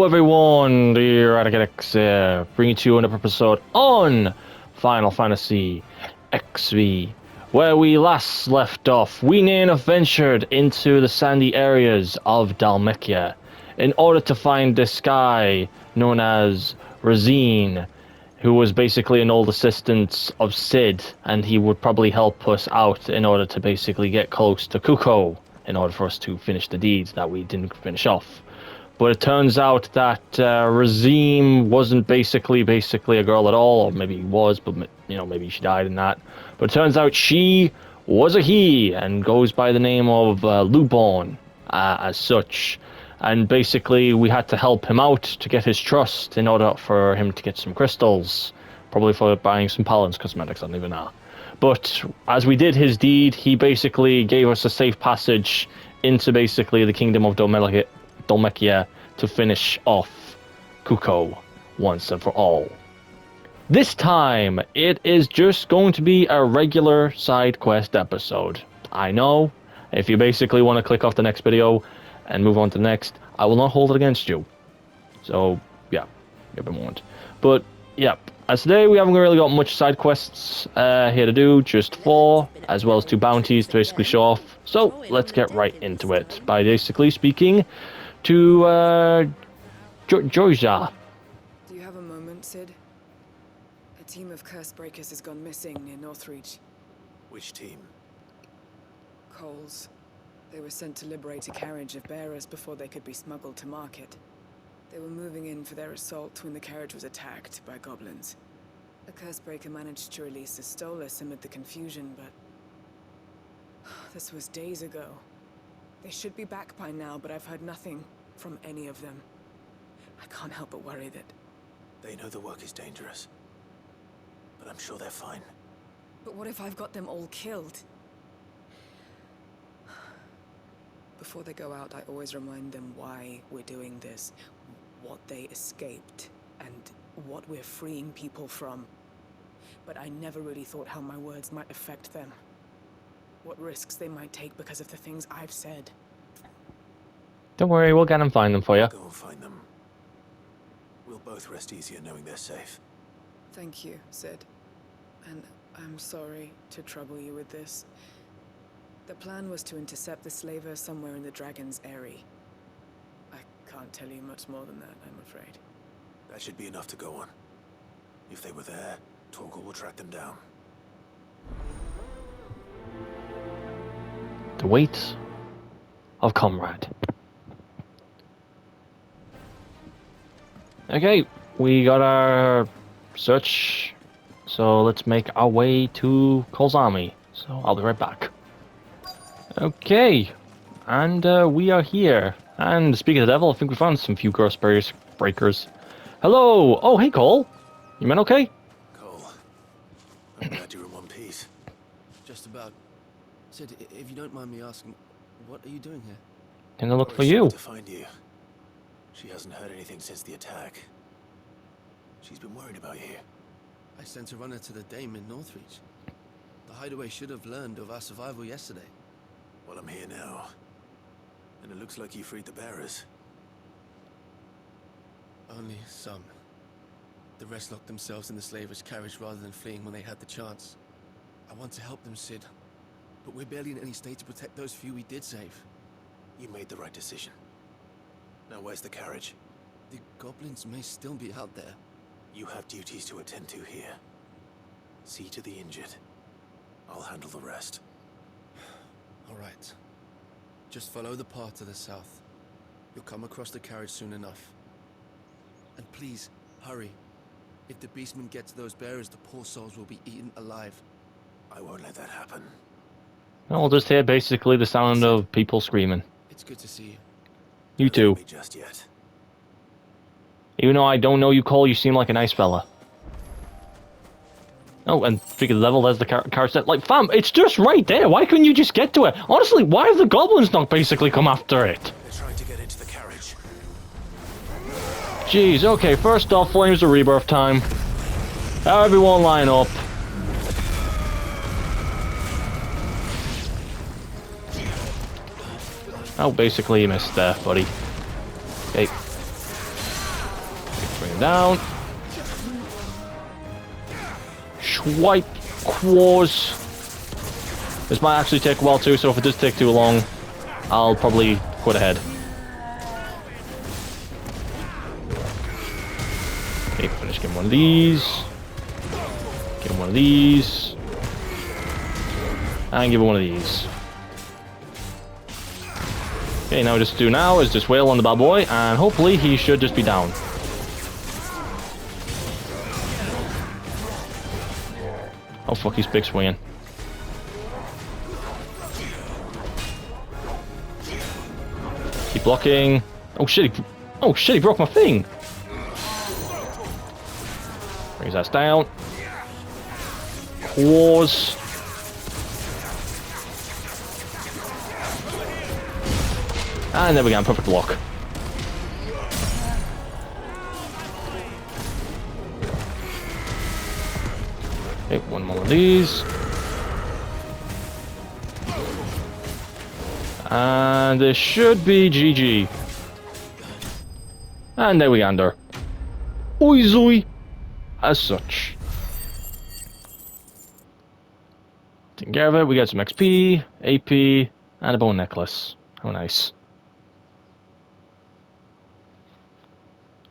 Hello everyone, dear FFXVI here, bringing to you another episode on Final Fantasy XVI. Where we last left off, we near enough ventured into the sandy areas of Dhalmekia in order to find this guy known as Razine, who was basically an old assistant of Sid, and he would probably help us out in order to basically get close to Kuko in order for us to finish the deeds that we didn't finish off. But it turns out that Razine wasn't basically a girl at all, or maybe he was, but maybe she died in that. But it turns out she was a he, and goes by the name of Lubon as such. And basically we had to help him out to get his trust in order for him to get some crystals. Probably for buying some Paladin's cosmetics, I don't even know. But as we did his deed, he basically gave us a safe passage into basically the kingdom of Dhalmekia to finish off Kuko once and for all. This time, it is just going to be a regular side quest episode. I know, if you basically want to click off the next video and move on to the next, I will not hold it against you. So, yeah, you've been warned. But, yeah, as today we haven't really got much side quests here to do, just 4, as well as 2 bounties to basically show off. So, let's get right into it by basically speaking to Georgia. Do you have a moment, Sid? A team of curse breakers has gone missing near Northreach. Which team? Coles. They were sent to liberate a carriage of bearers before they could be smuggled to market. They were moving in for their assault when the carriage was attacked by goblins. A curse breaker managed to release a Stolas amid the confusion, but this was days ago. They should be back by now, but I've heard nothing from any of them. I can't help but worry that... They know the work is dangerous, but I'm sure they're fine. But what if I've got them all killed? Before they go out, I always remind them why we're doing this, what they escaped, and what we're freeing people from. But I never really thought how my words might affect them. What risks they might take because of the things I've said. Don't worry, we'll get and find them for you. Go and find them. We'll both rest easier knowing they're safe. Thank you, Sid. And I'm sorry to trouble you with this. The plan was to intercept the slaver somewhere in the Dragon's Eyrie. I can't tell you much more than that, I'm afraid. That should be enough to go on. If they were there, Torgal will track them down. The weight of Comrade. Okay, we got our search, so let's make our way to Cole's army. So I'll be right back. Okay, and we are here. And speaking of the devil, I think we found some few curse breakers. Hello! Oh, hey Cole! You men okay? Cole, I'm glad you're in one piece. Just about. Sid, if you don't mind me asking, what are you doing here? Can I look for you? To find you. She hasn't heard anything since the attack. She's been worried about you. I sent a runner to the Dame in Northreach. The hideaway should have learned of our survival yesterday. Well, I'm here now. And it looks like you freed the bearers. Only some. The rest locked themselves in the slaver's carriage rather than fleeing when they had the chance. I want to help them, Sid. But we're barely in any state to protect those few we did save. You made the right decision. Now where's the carriage? The goblins may still be out there. You have duties to attend to here. See to the injured. I'll handle the rest. All right. Just follow the path to the south. You'll come across the carriage soon enough. And please, hurry. If the beastman gets those bearers, the poor souls will be eaten alive. I won't let that happen. I'll just hear basically the sound of people screaming. It's good to see you. You too. Not just yet. Even though I don't know you, Cole, you seem like a nice fella. Oh, and speaking of the devil, there's the carriage set. Like, fam, it's just right there. Why couldn't you just get to it? Honestly, why have the goblins not basically come after it? They're trying to get into the carriage. Jeez, okay, first off, Flames of Rebirth time. Everyone line up. Oh, basically you missed there, buddy. Okay. down. Swipe. Quaws. This might actually take a while too, so if it does take too long, I'll probably quit ahead. Okay, finish getting one of these. Give him one of these. And give him one of these. Okay, now just do now is just wail on the bad boy, and hopefully he should just be down. Oh fuck, he's big swinging. Keep blocking. Oh shit, he broke my thing. Brings us down. Claws. And there we go, perfect block. Okay, one more of these. And this should be GG. And there we go, under. Easily. As such. Taking care of it, we got some XP, AP, and a bone necklace. How nice.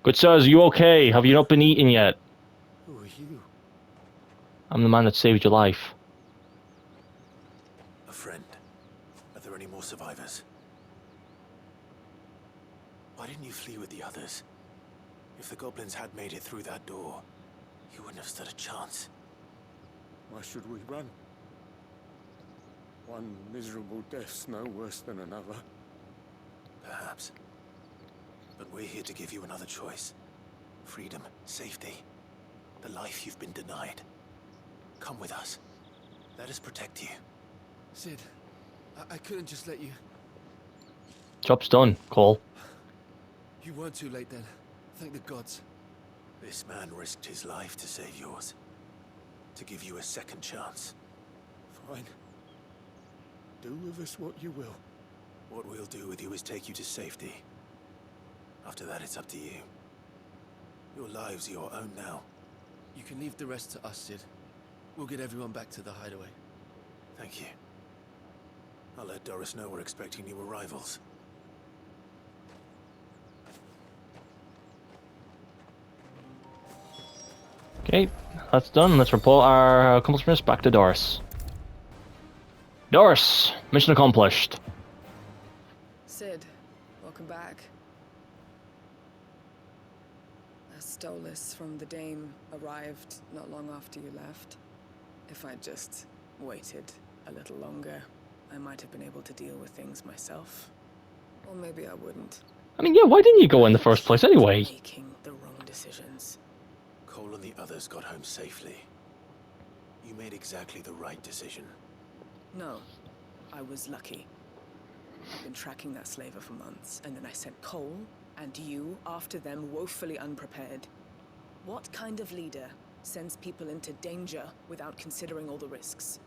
Good sirs, are you okay? Have you not been eaten yet? Who are you? I'm the man that saved your life. A friend. Are there any more survivors? Why didn't you flee with the others? If the goblins had made it through that door, you wouldn't have stood a chance. Why should we run? One miserable death's no worse than another. Perhaps. But we're here to give you another choice. Freedom, safety, the life you've been denied. Come with us. Let us protect you. Sid, I couldn't just let you... Job's done, Cole. You weren't too late then. Thank the gods. This man risked his life to save yours. To give you a second chance. Fine. Do with us what you will. What we'll do with you is take you to safety. After that, it's up to you. Your lives are your own now. You can leave the rest to us, Sid. We'll get everyone back to the hideaway. Thank you. I'll let Doris know we're expecting new arrivals. Okay, that's done. Let's report our accomplishments back to Doris. Doris, mission accomplished. Sid, welcome back. A Stolas from the Dame arrived not long after you left. If I'd just waited a little longer, I might have been able to deal with things myself. Or maybe I wouldn't. I mean, yeah, why didn't you go in the first place anyway? Making the wrong decisions. Cole and the others got home safely. You made exactly the right decision. No, I was lucky. I've been tracking that slaver for months, and then I sent Cole and you after them woefully unprepared. What kind of leader sends people into danger without considering all the risks?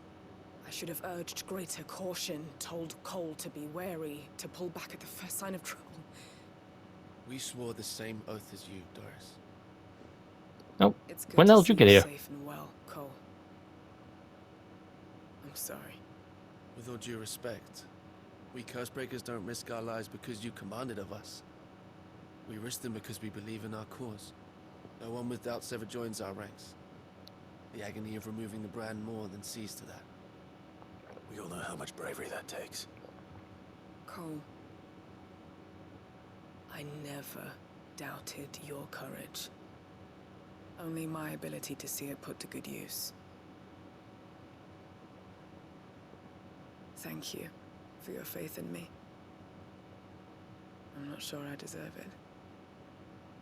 I should have urged greater caution, told Cole to be wary, to pull back at the first sign of trouble. We swore the same oath as you, Doris. Nope. It's good When the hell to did you see get here? safe and well, Cole. I'm sorry. With all due respect, we Cursebreakers don't risk our lives because you commanded of us. We risk them because we believe in our cause. No one with doubts ever joins our ranks. The agony of removing the brand more than sees to that. We all know how much bravery that takes. Cole, I never doubted your courage. Only my ability to see it put to good use. Thank you for your faith in me. I'm not sure I deserve it.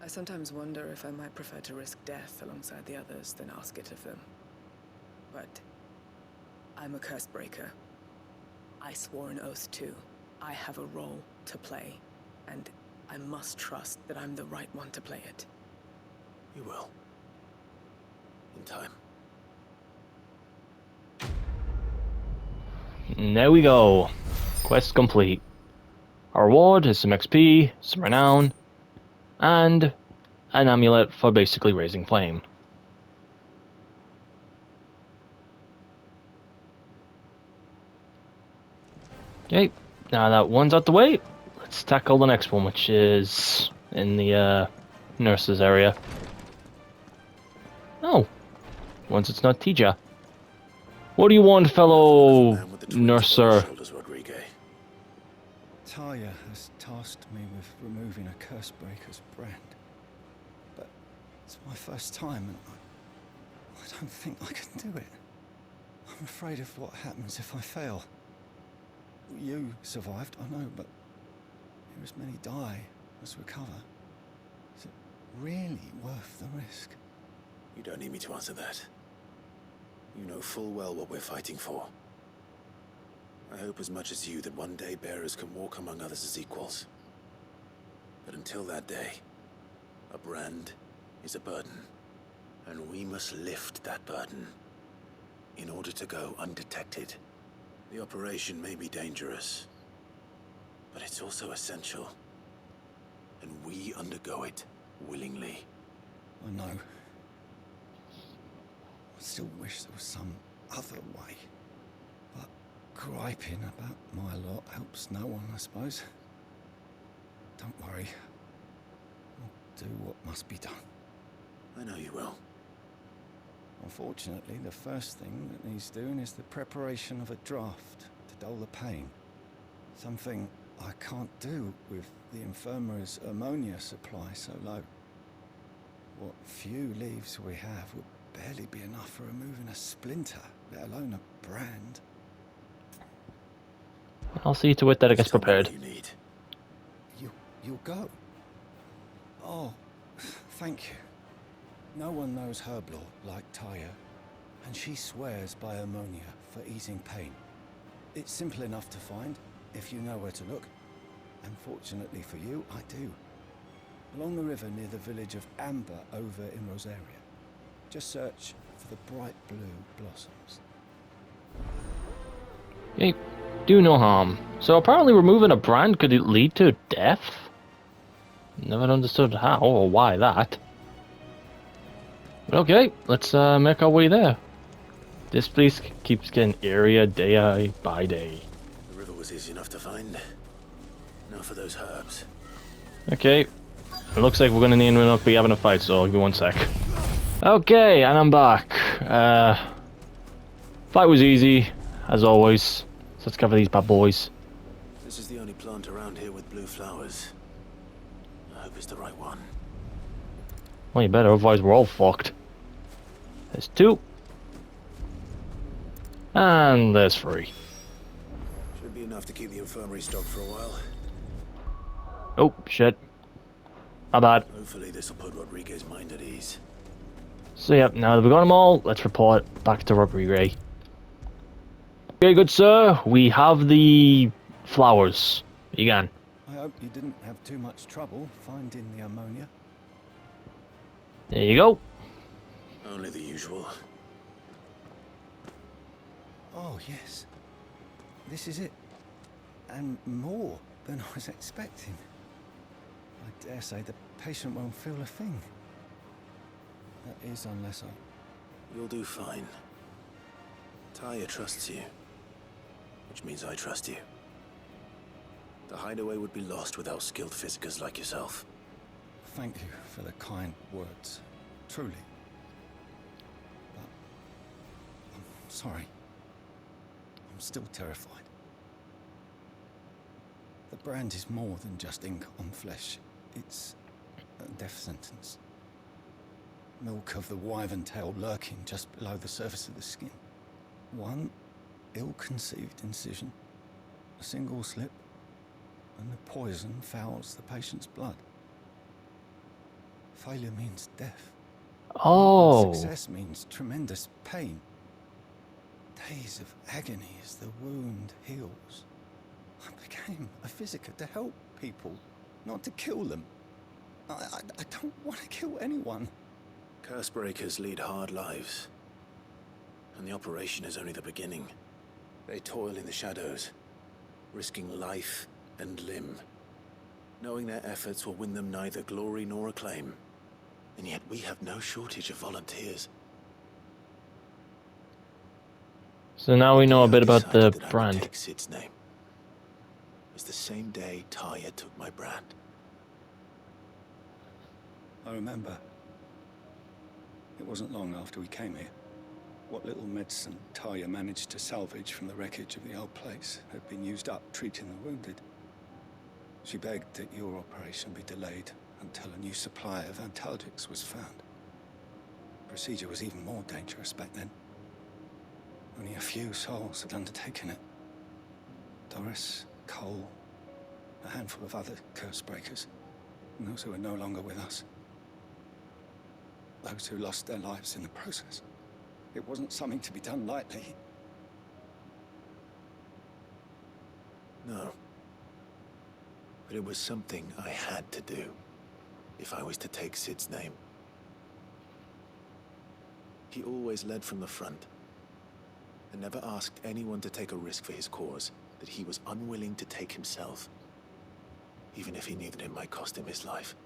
I sometimes wonder if I might prefer to risk death alongside the others than ask it of them. But I'm a Cursebreaker. I swore an oath too. I have a role to play, and I must trust that I'm the right one to play it. You will. In time. And there we go. Quest complete. Our reward is some XP, some renown, and an amulet for basically raising flame. Okay, now that one's out the way, let's tackle the next one, which is in the nurse's area. Oh, once it's not Tija. What do you want, fellow Man with the twins upon his nurser? shoulders, Rodriguez. Talia has tasked me with removing a Cursebreaker's brand. But it's my first time and I don't think I can do it. I'm afraid of what happens if I fail. You survived, I know, but here as many die as recover. Is it really worth the risk? You don't need me to answer that. You know full well what we're fighting for. I hope as much as you that one day bearers can walk among others as equals. But until that day, a brand is a burden, and we must lift that burden in order to go undetected. The operation may be dangerous, but it's also essential, and we undergo it willingly. I know. I still wish there was some other way. But griping about my lot helps no one, I suppose. Don't worry. I'll do what must be done. I know you will. Unfortunately, the first thing that needs doing is the preparation of a draft to dull the pain. Something I can't do with the infirmary's ammonia supply so low. What few leaves we have would barely be enough for removing a splinter, let alone a brand. I'll see to it that it gets Just tell me prepared. what you need. You'll go? Oh, thank you. No one knows herb lore like Taya, and she swears by ammonia for easing pain. It's simple enough to find, if you know where to look. And fortunately for you, I do. Along the river near the village of Amber over in Rosaria. Just search for the bright blue blossoms. Okay, do no harm. So apparently removing a brand could lead to death? Never understood how or why that. But okay, let's make our way there. This place keeps getting eerier day by day. The river was easy enough to find. Now for those herbs. Okay, it looks like we're gonna need to be having a fight, so give me one sec. Okay, and I'm back. Fight was easy, as always. So let's cover these bad boys. This is the only plant around here with blue flowers. I hope it's the right one. Well, you better, otherwise we're all fucked. There's two. And there's three. Should be enough to keep the infirmary stocked for a while. Oh, shit. My bad. Hopefully this will put Rodriguez's mind at ease. So yeah, now that we've got them all, let's report back to Rodriguez. Okay, good sir, we have the flowers. You can. I hope you didn't have too much trouble finding the ammonia. There you go. Only the usual. Oh, yes. This is it. And more than I was expecting. I dare say the patient won't feel a thing. That is, unless I... You'll do fine. Taya trusts you. Which means I trust you. The hideaway would be lost without skilled physicers like yourself. Thank you for the kind words. Truly. But... I'm sorry. I'm still terrified. The brand is more than just ink on flesh. It's a death sentence. Milk of the wyvern tail lurking just below the surface of the skin. One ill-conceived incision, a single slip, and the poison fouls the patient's blood. Failure means death. Oh. Success means tremendous pain. Days of agony as the wound heals. I became a physiker to help people, not to kill them. I don't want to kill anyone. Cursebreakers lead hard lives. And the operation is only the beginning. They toil in the shadows, risking life and limb, knowing their efforts will win them neither glory nor acclaim, And yet we have no shortage of volunteers. So now we know a The day bit I about the decided that I would brand. take Sid's name was the same day Taya took my brand. I remember. It wasn't long after we came here. What little medicine Taya managed to salvage from the wreckage of the old place had been used up treating the wounded. She begged that your operation be delayed until a new supply of antalgics was found. The procedure was even more dangerous back then. Only a few souls had undertaken it. Doris, Cole, a handful of other curse breakers, and those who are no longer with us. Those who lost their lives in the process. It wasn't something to be done lightly. No. But it was something I had to do, if I was to take Sid's name. He always led from the front, and never asked anyone to take a risk for his cause that he was unwilling to take himself, even if he knew that it might cost him his life.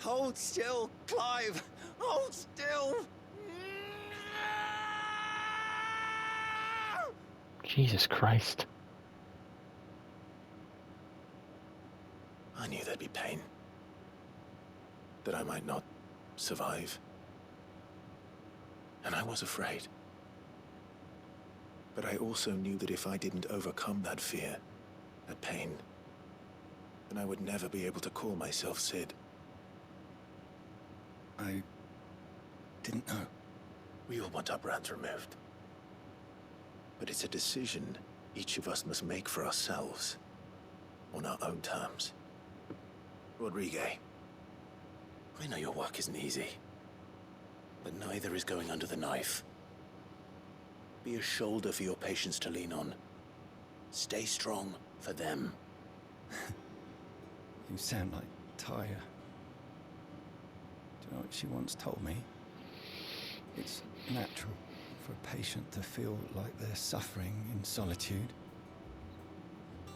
Hold still, Clive! Hold still! Jesus Christ. I knew there'd be pain. That I might not survive. And I was afraid. But I also knew that if I didn't overcome that fear, that pain, then I would never be able to call myself Sid. I didn't know. We all want our brands removed. But it's a decision each of us must make for ourselves, on our own terms. Rodriguez, I know your work isn't easy, but neither is going under the knife. Be a shoulder for your patients to lean on. Stay strong for them. You sound like Taya. Do you know what she once told me? It's natural for a patient to feel like they're suffering in solitude.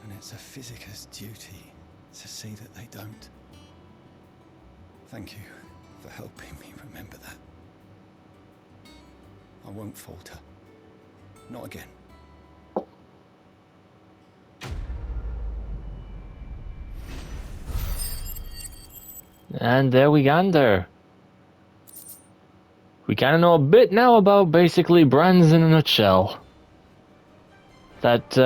And it's a physicist's duty to see that they don't. Thank you for helping me remember that. I won't falter. Not again. And there we gander. We kind of know a bit now about basically brands in a nutshell. That,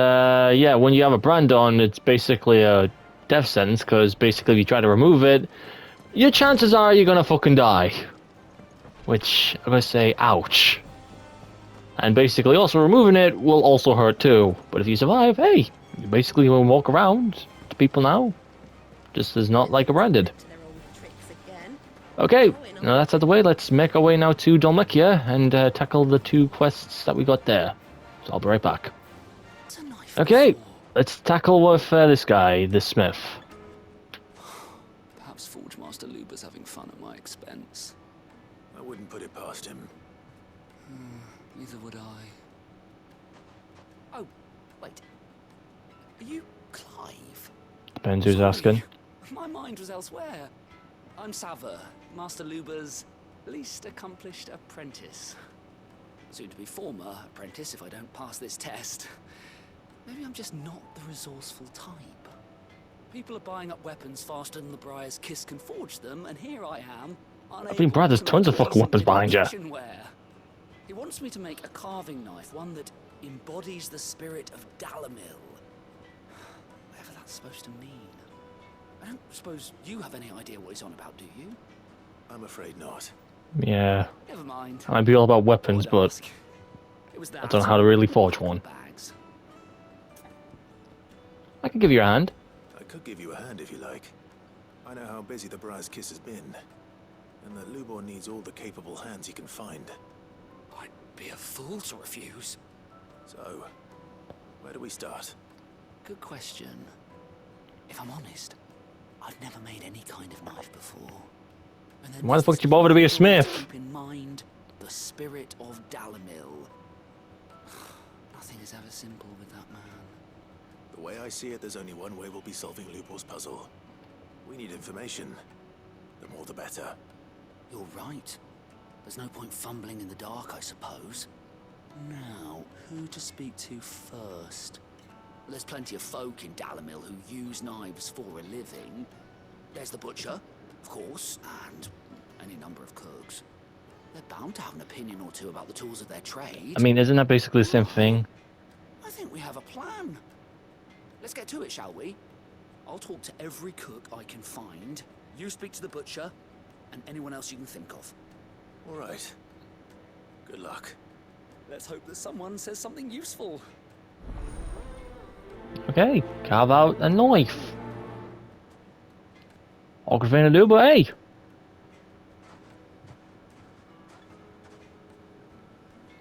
yeah, when you have a brand on, it's basically a death sentence, because basically if you try to remove it, your chances are you're gonna fucking die. Which, I'm gonna say, ouch. And basically also removing it will also hurt too. But if you survive, hey, you basically will walk around to people now. Just as not like a branded. Okay, now that's out of the way. Let's make our way now to Dhalmekia and tackle the two quests that we got there. So I'll be right back. Okay, let's tackle with this guy, the Smith. Perhaps Forge Master Luber's having fun at my expense. I wouldn't put it past him. Neither would I. Oh, wait. Are you Clive? Depends who's Sorry, asking. My mind was elsewhere. I'm Sava, Master Luber's least accomplished apprentice. Soon to be former apprentice if I don't pass this test. Maybe I'm just not the resourceful type. People are buying up weapons faster than the Briar's Kiss can forge them, and here I am. I mean, Brad, there's tons of fucking weapons behind you. He wants me to make a carving knife, one that embodies the spirit of Dalamil. Whatever that's supposed to mean. I don't suppose you have any idea what he's on about, do you? I'm afraid not. Yeah. Never mind. I'd be all about weapons, I'd but ask. It was that I don't know how to really forge one. bags. I can give you a hand. I could give you a hand if you like. I know how busy the Briar's Kiss has been, and that Lubor needs all the capable hands he can find. I'd be a fool to refuse. So, where do we start? Good question. If I'm honest, I've never made any kind of knife before. And then Why the there's fuck this did you bother to be a little thing smith? Keep in mind the spirit of Dalamil. Nothing as always ever simple with that man. The way I see it, there's only one way we'll be solving Lubor's puzzle. We need information. The more the better. You're right. There's no point fumbling in the dark, I suppose. Now, who to speak to first? There's plenty of folk in Dalamil who use knives for a living. There's the butcher, of course, and any number of cooks. They're bound to have an opinion or two about the tools of their trade. I mean, isn't that basically the same thing? I think we have a plan. Let's get to it, shall we? I'll talk to every cook I can find. You speak to the butcher, and anyone else you can think of. All right. Good luck. Let's hope that someone says something useful. Okay, carve out a knife. Ografina do, but hey.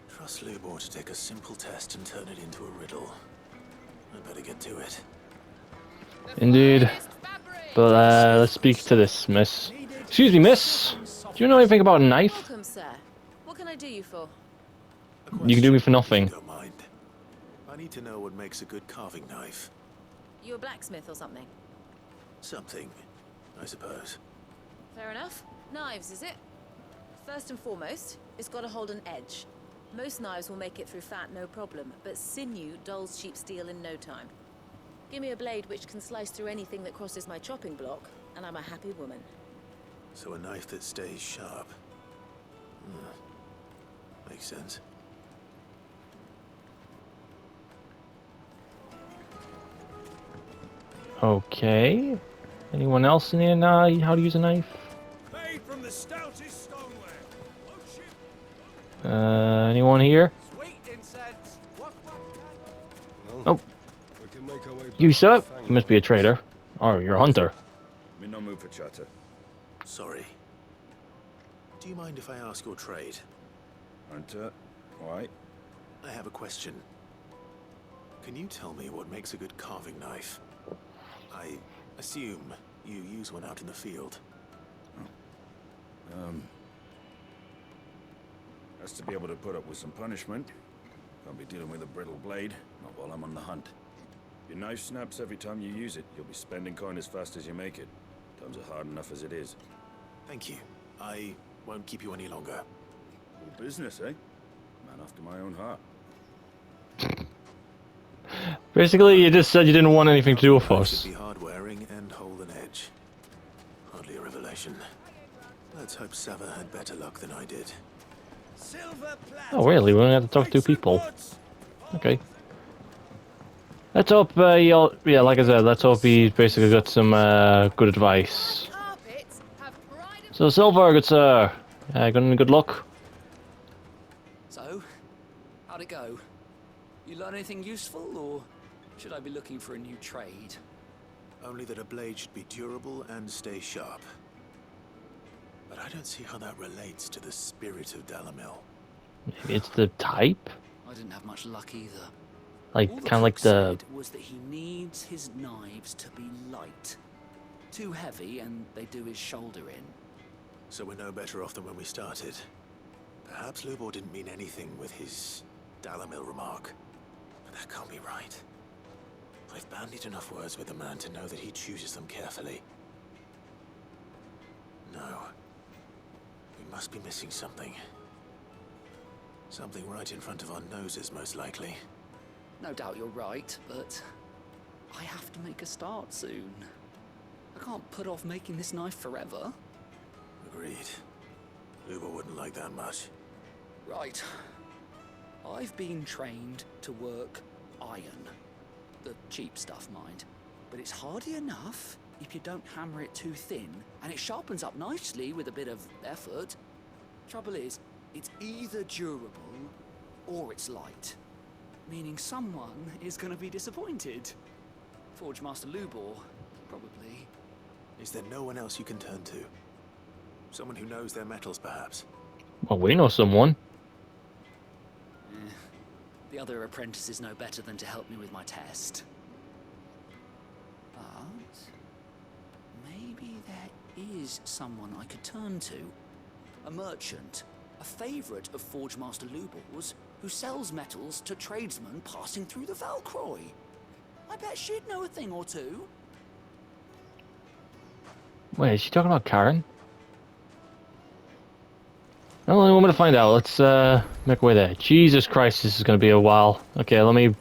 Trust Lubor to take a simple test and turn it into a riddle. I better get to it. Indeed. But let's speak to this, miss. Excuse me, miss. Do you know anything about a knife? Welcome, sir. What can I do you for? You can do me for nothing. Don't mind. I need to know what makes a good carving knife. You a blacksmith or something? Something, I suppose. Fair enough. Knives, is it? First and foremost, it's got to hold an edge. Most knives will make it through fat, no problem, but sinew dulls cheap steel in no time. Give me a blade which can slice through anything that crosses my chopping block, and I'm a happy woman. So a knife that stays sharp. Makes sense. Okay. Anyone else in here know how to use a knife? Made from the stoutest stoneware. Anyone here? Sweet incense. Oh. You, sir? You must be a trader. Oh, you're a hunter. Me no move for chatter. Sorry. Do you mind if I ask your trade? Hunter. Why? I have a question. Can you tell me what makes a good carving knife? I assume you use one out in the field. Has to be able to put up with some punishment. Can't be dealing with a brittle blade, not while I'm on the hunt. Your knife snaps every time you use it. You'll be spending coin as fast as you make it. Times are hard enough as it is. Thank you. I won't keep you any longer. All business, eh? Man after my own heart. Basically, you just said you didn't want anything to do with us. Should be hard wearing and hold an edge. Hardly a revelation. Let's hope Sava had better luck than I did. Oh, really? We only have to talk to two people. Okay. Let's hope, yeah, like I said, let's hope he basically got some good advice. So, Silver, good sir. Got any good luck? So, how'd it go? You learn anything useful, or should I be looking for a new trade? Only that a blade should be durable and stay sharp. But I don't see how that relates to the spirit of Dalamil. Maybe it's the type? I didn't have much luck either. Like, All kind of like cook the... said was that he needs his knives to be light. Too heavy, and they do his shoulder in. So we're no better off than when we started. Perhaps Lubor didn't mean anything with his Dalamil remark. But that can't be right. I've bandied enough words with the man to know that he chooses them carefully. No. We must be missing something. Something right in front of our noses, most likely. No doubt you're right, but I have to make a start soon. I can't put off making this knife forever. Agreed. Lubor wouldn't like that much. Right. I've been trained to work iron. The cheap stuff, mind. But it's hardy enough if you don't hammer it too thin, and it sharpens up nicely with a bit of effort. Trouble is, it's either durable or it's light. Meaning someone is going to be disappointed. Forge Master Lubor, probably. Is there no one else you can turn to? Someone who knows their metals, perhaps? Well, we know someone. The other apprentices know better than to help me with my test. But maybe there is someone I could turn to. A merchant, a favourite of Forge Master Lubor's, who sells metals to tradesmen passing through the Valcroy. I bet she'd know a thing or two. Wait, is she talking about Karen? Well, I want me to find out. Let's make our way there. Jesus Christ, this is going to be a while. Okay, let me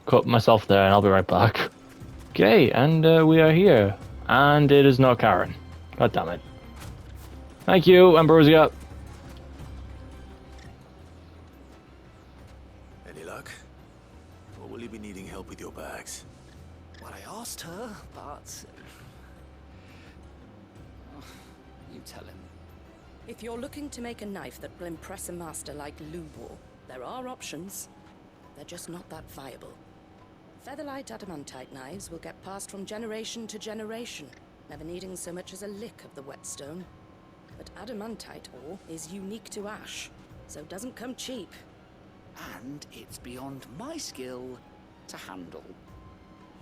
cut myself there and I'll be right back. Okay, and we are here. And it is not Karen. God damn it. Thank you, Ambrosia. Any luck? Or will you be needing help with your bags? Well, I asked her, but... you tell him. If you're looking to make a knife that will impress a master like Lubor, there are options. They're just not that viable. Featherlight adamantite knives will get passed from generation to generation, never needing so much as a lick of the whetstone. But adamantite ore is unique to ash, so it doesn't come cheap. And it's beyond my skill to handle.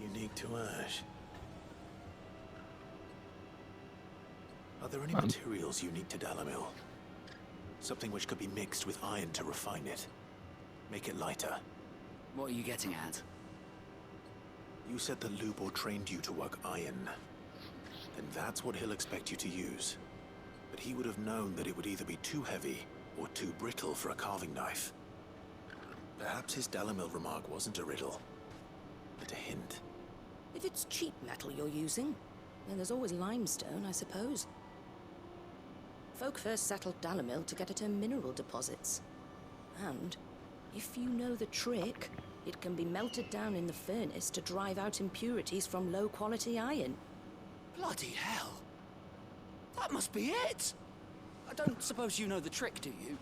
Unique to ash. Are there any materials unique to Dalamil? Something which could be mixed with iron to refine it. Make it lighter. What are you getting at? You said that Lubor trained you to work iron. Then that's what he'll expect you to use. But he would have known that it would either be too heavy or too brittle for a carving knife. Perhaps his Dalamil remark wasn't a riddle, but a hint. If it's cheap metal you're using, then there's always limestone, I suppose. Folk first settled Dalamil to get at her mineral deposits. And, if you know the trick, it can be melted down in the furnace to drive out impurities from low-quality iron. Bloody hell! That must be it! I don't suppose you know the trick, do you?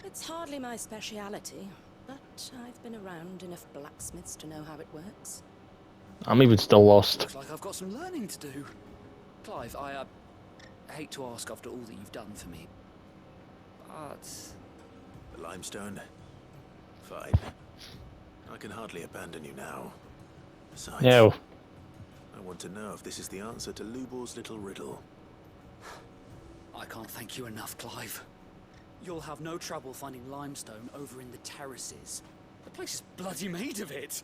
It's hardly my speciality, but I've been around enough blacksmiths to know how it works. I'm even still lost. Looks like I've got some learning to do. Clive, I hate to ask after all that you've done for me, but... The limestone? Fine. I can hardly abandon you now. Besides, No. I want to know if this is the answer to Lubor's little riddle. I can't thank you enough, Clive. You'll have no trouble finding limestone over in the terraces. The place is bloody made of it.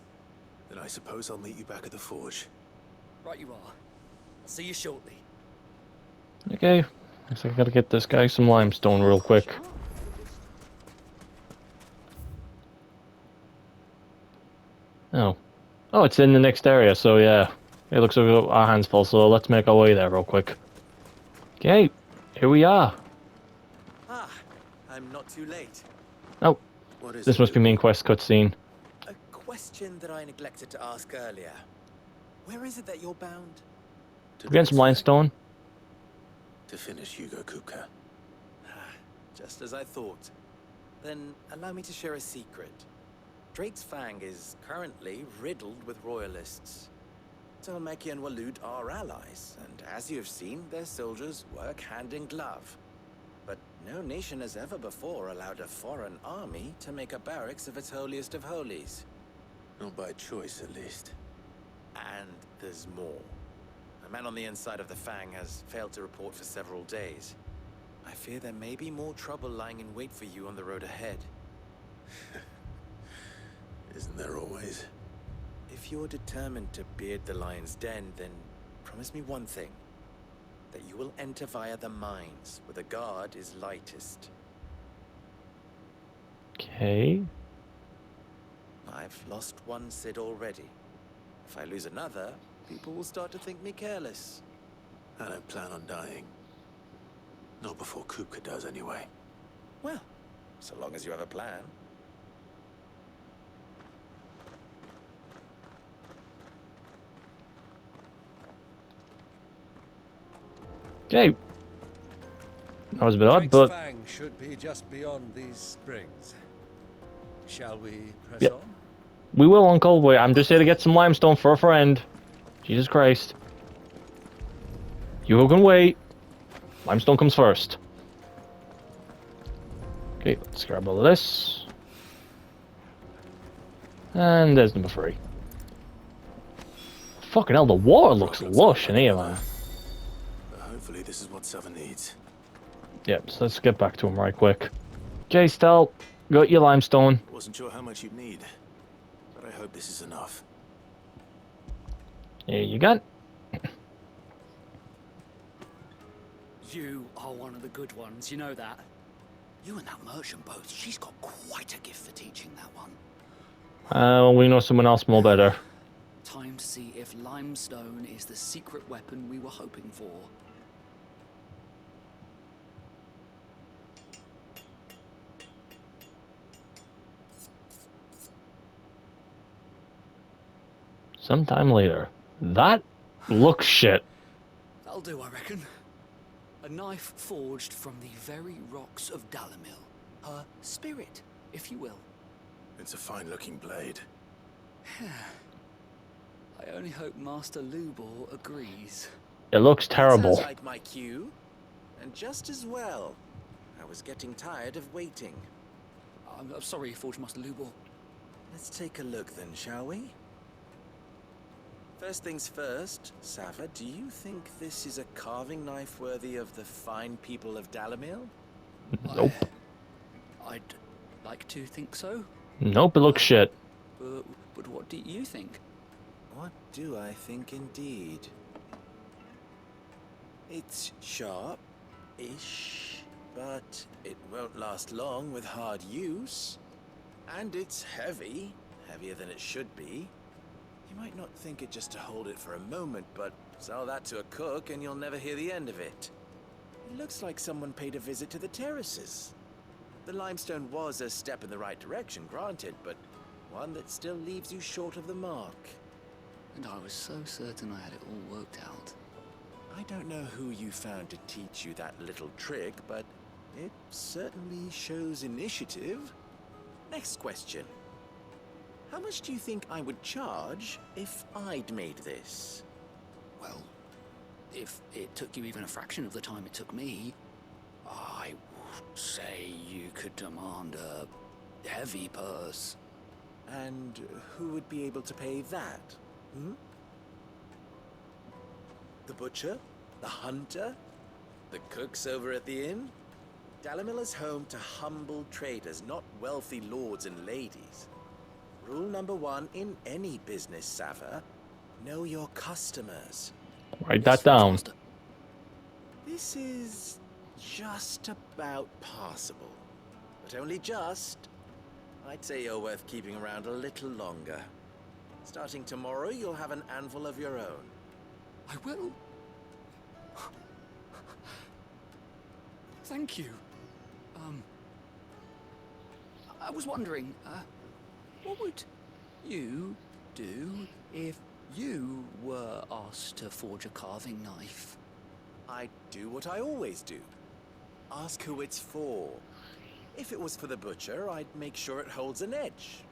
Then I suppose I'll meet you back at the forge. Right you are. I'll see you shortly. Okay. Looks like I gotta get this guy some limestone real quick. Oh. Oh, it's in the next area, so yeah. It looks like our hands full, so let's make our way there real quick. Okay. Here we are. Ah, I'm not too late. Oh. What is This it, must be main quest cutscene. A question that I neglected to ask earlier. Where is it that you're bound? To We're getting some limestone. To finish Hugo Kupka. Just as I thought. Then allow me to share a secret. Drake's Fang is currently riddled with royalists. Tolmeki and Walud are allies, and as you have seen, their soldiers work hand in glove. But no nation has ever before allowed a foreign army to make a barracks of its holiest of holies. Not by choice, at least. And there's more. A man on the inside of the Fang has failed to report for several days. I fear there may be more trouble lying in wait for you on the road ahead. Isn't there always? If you're determined to beard the lion's den, then promise me one thing. That you will enter via the mines, where the guard is lightest. Okay. I've lost one Cid already. If I lose another, people will start to think me careless. I don't plan on dying. Not before Kupka does, anyway. Well, so long as you have a plan. Okay. That was a bit odd, but... Fang should be just beyond these springs. Shall we press Yep. on? We will, Uncle. Wait, I'm just here to get some limestone for a friend. Jesus Christ. You can wait. Limestone comes first. Okay, let's grab all of this. And there's number 3. Fucking hell, the water looks lush in here, man. But hopefully this is what Southern needs. Yep, so let's get back to him right quick. Okay, Stel, Got your limestone. Wasn't sure how much you'd need, but I hope this is enough. Here you got. You are one of the good ones, you know that? You and that merchant both, she's got quite a gift for teaching that one. We know someone else more better. Time to see if limestone is the secret weapon we were hoping for. Sometime later. That looks shit. That'll do, I reckon. A knife forged from the very rocks of Dalamil. Her spirit, if you will. It's a fine-looking blade. I only hope Master Lubor agrees. It looks terrible. Sounds like my cue. And just as well. I was getting tired of waiting. I'm sorry, Forge Master Lubor. Let's take a look then, shall we? First things first, Sava, do you think this is a carving knife worthy of the fine people of Dalamil? Nope. I'd like to think so. Nope, it looks shit. But what do you think? What do I think indeed? It's sharp-ish, but it won't last long with hard use. And it's heavy, heavier than it should be. You might not think it just to hold it for a moment, but sell that to a cook and you'll never hear the end of it. It looks like someone paid a visit to the terraces. The limestone was a step in the right direction, granted, but one that still leaves you short of the mark. And I was so certain I had it all worked out. I don't know who you found to teach you that little trick, but it certainly shows initiative. Next question. How much do you think I would charge if I'd made this? Well, if it took you even a fraction of the time it took me, I would say you could demand a heavy purse. And who would be able to pay that? Hmm? The butcher? The hunter? The cooks over at the inn? Dalamil is home to humble traders, not wealthy lords and ladies. Rule number 1 in any business, Sava, know your customers. Write that down. This is just about passable, but only just. I'd say you're worth keeping around a little longer. Starting tomorrow, you'll have an anvil of your own. I will. Thank you. I was wondering, what would you do if you were asked to forge a carving knife? I'd do what I always do. Ask who it's for. If it was for the butcher, I'd make sure it holds an edge.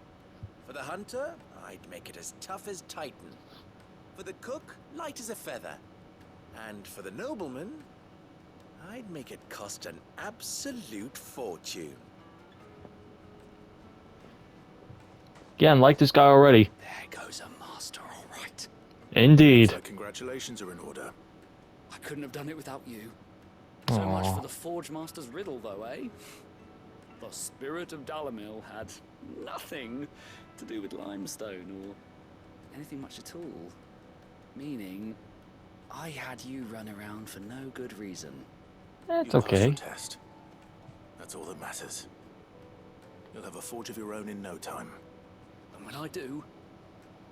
For the hunter, I'd make it as tough as Titan. For the cook, light as a feather. And for the nobleman, I'd make it cost an absolute fortune. Again, like this guy already. There goes a master, all right. Indeed. So congratulations are in order. I couldn't have done it without you. So much for the Forge Master's riddle, though, eh? The spirit of Dalamil had nothing to do with limestone or anything much at all. Meaning, I had you run around for no good reason. That's You passed okay. your test. That's all that matters. You'll have a forge of your own in no time. And when I do,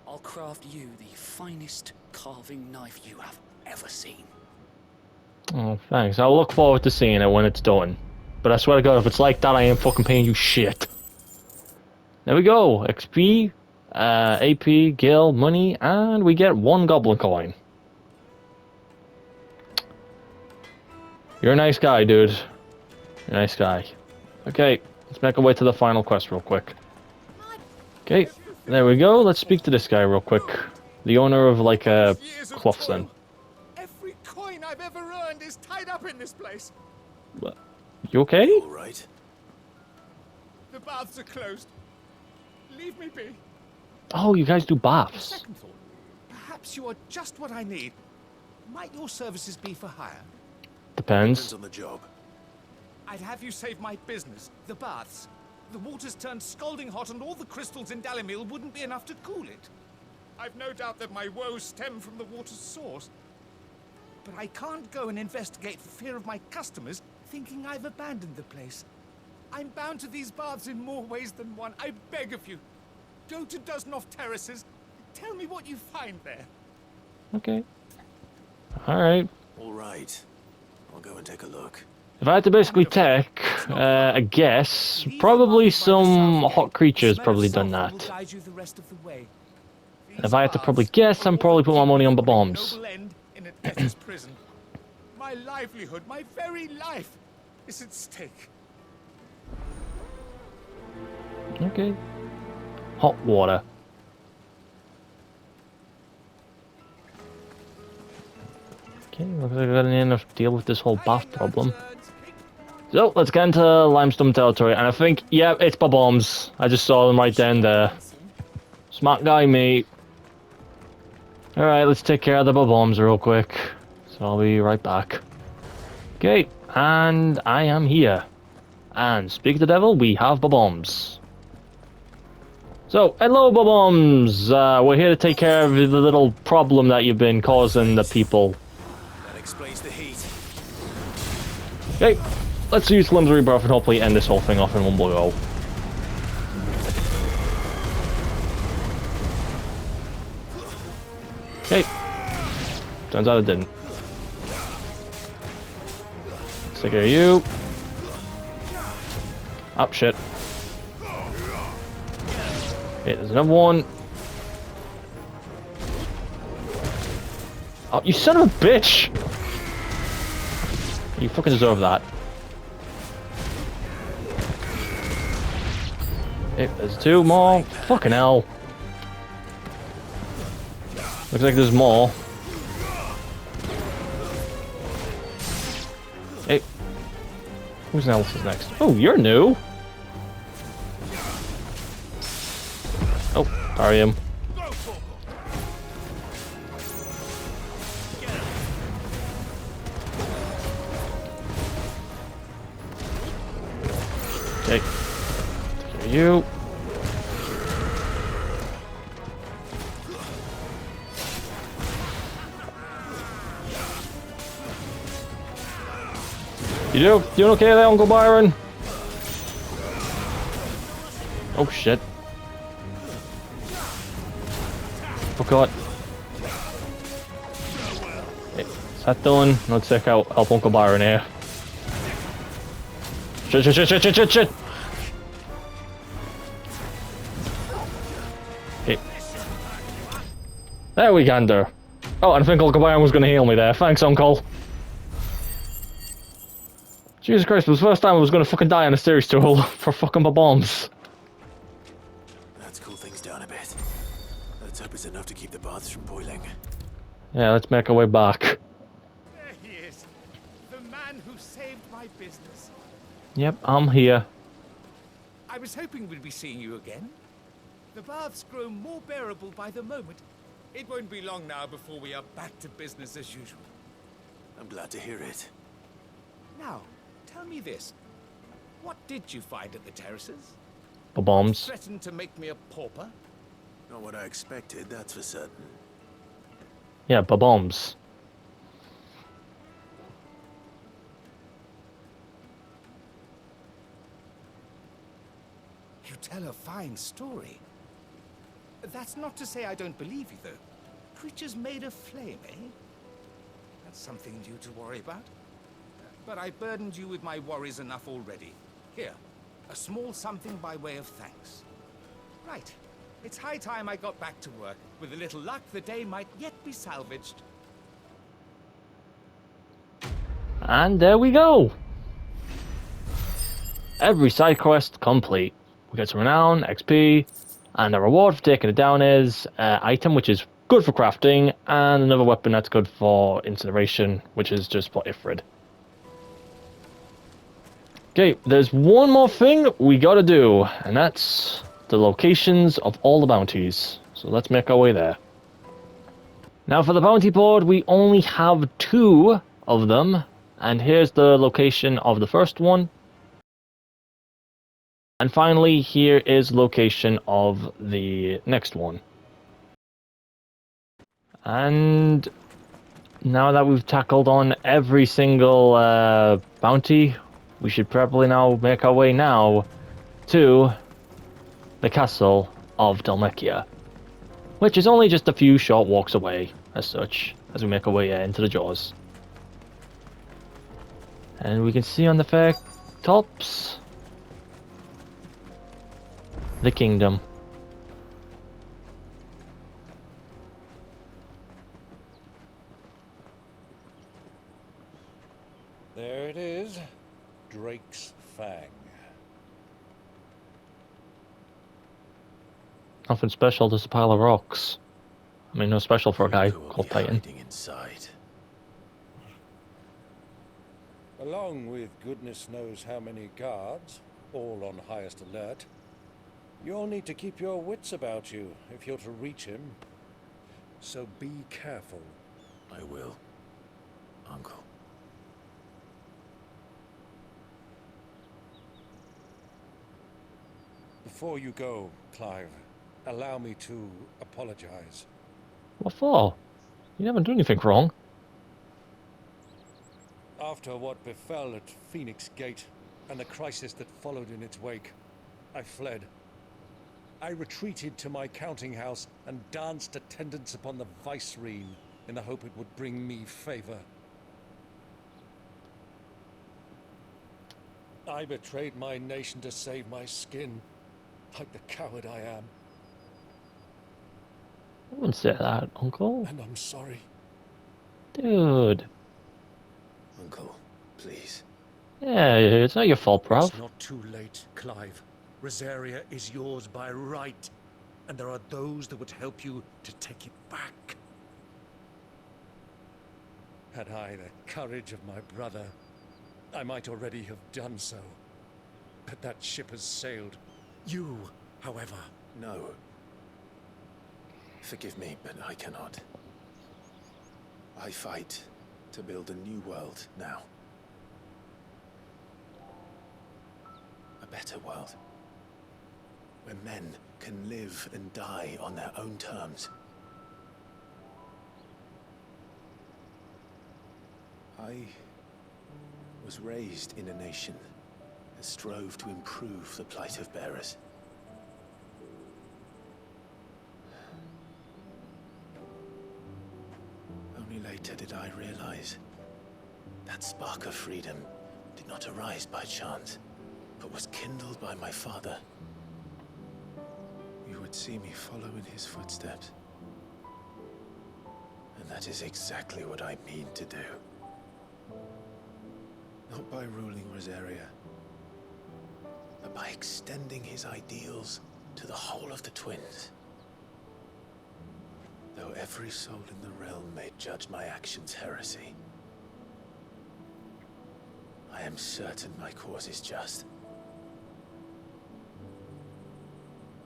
I'll craft you the finest carving knife you have ever seen. Oh, thanks. I'll look forward to seeing it when it's done. But I swear to God, if it's like that, I ain't fucking paying you shit. There we go. XP, AP, gil, money, and we get 1 goblin coin. You're a nice guy, dude. You're a nice guy. Okay, let's make our way to the final quest real quick. Okay, there we go. Let's speak to this guy real quick. The owner of, like, a cloth then. Every coin I've ever earned is tied up in this place. What? You okay? All right. The baths are closed. Leave me be. Oh, you guys do baths. Second thought. Perhaps you are just what I need. Might your services be for hire? Depends Depends. on the job. I'd have you save my business, the baths. The water's turned scalding hot and all the crystals in Dalimil wouldn't be enough to cool it. I've no doubt that my woes stem from the water's source. But I can't go and investigate for fear of my customers thinking I've abandoned the place. I'm bound to these baths in more ways than one. I beg of you, go to Dusnoff Terraces. Tell me what you find there. Okay. Alright. All right. I'll go and take a look. If I had to basically take a guess, probably some hot creatures probably done that. And if I had to probably guess, I'm probably put my money on the bombs. My livelihood, my very life, is at stake. Okay. Hot water. Okay, looks like I got enough to deal with this whole bath problem. So, let's get into limestone territory, and I think, yeah, it's the bombs. I just saw them right then there. Smart guy, mate. Alright, let's take care of the bombs real quick. So I'll be right back. Okay, and I am here. And speak of the devil, we have the bombs. So, hello, bombs. We're here to take care of the little problem that you've been causing the people. That explains the heat. Okay, let's use Limbs Rebirth and hopefully end this whole thing off in one blow. Okay. Turns out it didn't. Let's take care of you. Oh, shit. Okay, there's another one. Oh, you son of a bitch! You fucking deserve that. Okay, there's two more. Fucking hell. Looks like there's more. Hey. Who's else is next? Oh, you're new. Oh, parry him. Okay. Take care of you. You doing okay there, Uncle Byron? Oh shit. Forgot. Okay, is that done? Let's check out help Uncle Byron here. Shit. Okay. There we gander. Oh, and I think Uncle Byron was gonna heal me there. Thanks, Uncle. Jesus Christ, it was the first time I was gonna fucking die on a stairs stool for fucking my bombs. Let's cool things down a bit. Let's hope it's enough to keep the baths from boiling. Yeah, let's make our way back. There he is. The man who saved my business. Yep, I'm here. I was hoping we'd be seeing you again. The baths grow more bearable by the moment. It won't be long now before we are back to business as usual. I'm glad to hear it. Now, tell me this. What did you find at the terraces? The bombs. Threatened to make me a pauper? Not what I expected, that's for certain. Yeah, the bombs. You tell a fine story. That's not to say I don't believe you, though. Creatures made of flame, eh? That's something new to worry about. But I burdened you with my worries enough already. Here, a small something by way of thanks. Right. It's high time I got back to work. With a little luck, the day might yet be salvaged. And there we go. Every side quest complete. We get some renown, XP, and the reward for taking it down is item, which is good for crafting, and another weapon that's good for incineration, which is just for Ifrid. Okay, there's one more thing we gotta do, and that's the locations of all the bounties. So let's make our way there. Now for the bounty board, we only have 2 of them, and here's the location of the first one. And finally, here is location of the next one. And now that we've tackled on every single bounty, we should probably now make our way now to the castle of Dalmekia, which is only just a few short walks away, as such, as we make our way into the Jaws. And we can see on the fair tops the kingdom. There it is, Drake's Fang. Nothing special, just a pile of rocks. I mean, no special for a guy Who will called be Titan. hiding inside? Along with goodness knows how many guards, all on highest alert. You'll need to keep your wits about you if you're to reach him. So be careful. I will, Uncle. Before you go, Clive, allow me to apologize. What for? You haven't done anything wrong. After what befell at Phoenix Gate, and the crisis that followed in its wake, I fled. I retreated to my counting house and danced attendance upon the vicereine in the hope it would bring me favor. I betrayed my nation to save my skin, like the coward I am. I wouldn't say that, Uncle. And I'm sorry. Dude. Uncle, please. Yeah, it's not your fault, bro. It's not too late, Clive. Rosaria is yours by right, and there are those that would help you to take it back. Had I the courage of my brother, I might already have done so. But that ship has sailed. You, however... No. Forgive me, but I cannot. I fight to build a new world now. A better world. Where men can live and die on their own terms. I was raised in a nation that strove to improve the plight of bearers. Only later did I realize that spark of freedom did not arise by chance, but was kindled by my father. You would see me follow in his footsteps. And that is exactly what I mean to do. Not by ruling Rosaria, but by extending his ideals to the whole of the twins. Though every soul in the realm may judge my actions heresy, I am certain my cause is just.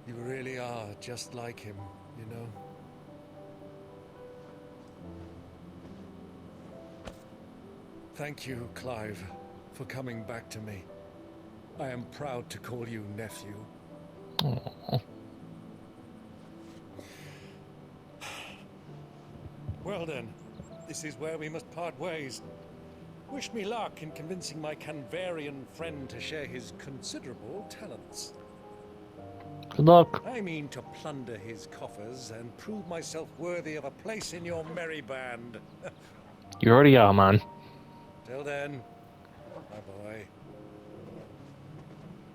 You really are just like him, you know? Thank you, Clive, for coming back to me. I am proud to call you nephew. Aww. Well then, this is where we must part ways. Wish me luck in convincing my Canvarian friend to share his considerable talents. Good luck. I mean to plunder his coffers and prove myself worthy of a place in your merry band. You already are, man. Till then, my boy.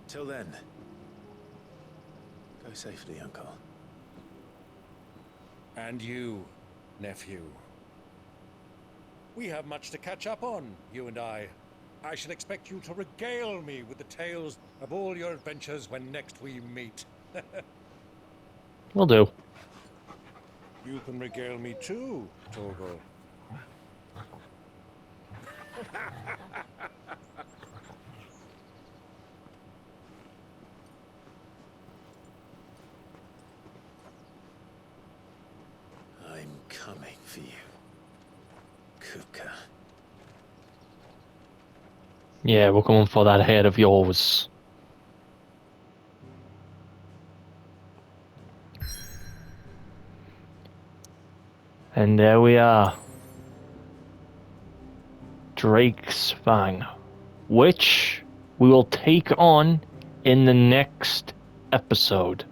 Till then, go safely, Uncle. And you, nephew. We have much to catch up on, you and I. I shall expect you to regale me with the tales of all your adventures when next we meet. Will do. You can regale me too, Torgal. I'm coming for you, Kupka. Yeah, we're coming for that head of yours. And there we are. Drake's Fang, which we will take on in the next episode.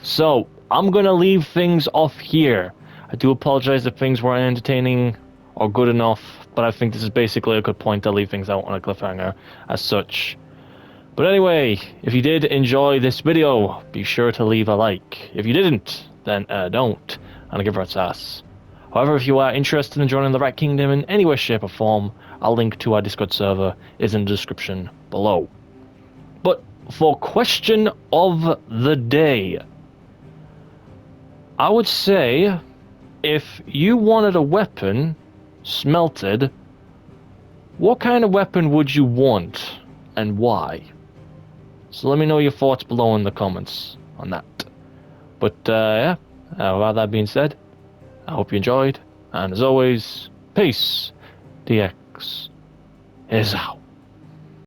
So, I'm gonna leave things off here. I do apologize if things weren't entertaining or good enough, but I think this is basically a good point to leave things out on a cliffhanger as such. But anyway, if you did enjoy this video, be sure to leave a like. If you didn't, then don't, and give it a ass. However, if you are interested in joining the Rat Kingdom in any way, shape or form, a link to our Discord server is in the description below. But for question of the day, I would say if you wanted a weapon smelted, what kind of weapon would you want and why? So let me know your thoughts below in the comments on that. But yeah, with that being said, I hope you enjoyed, and as always, peace. DX is out.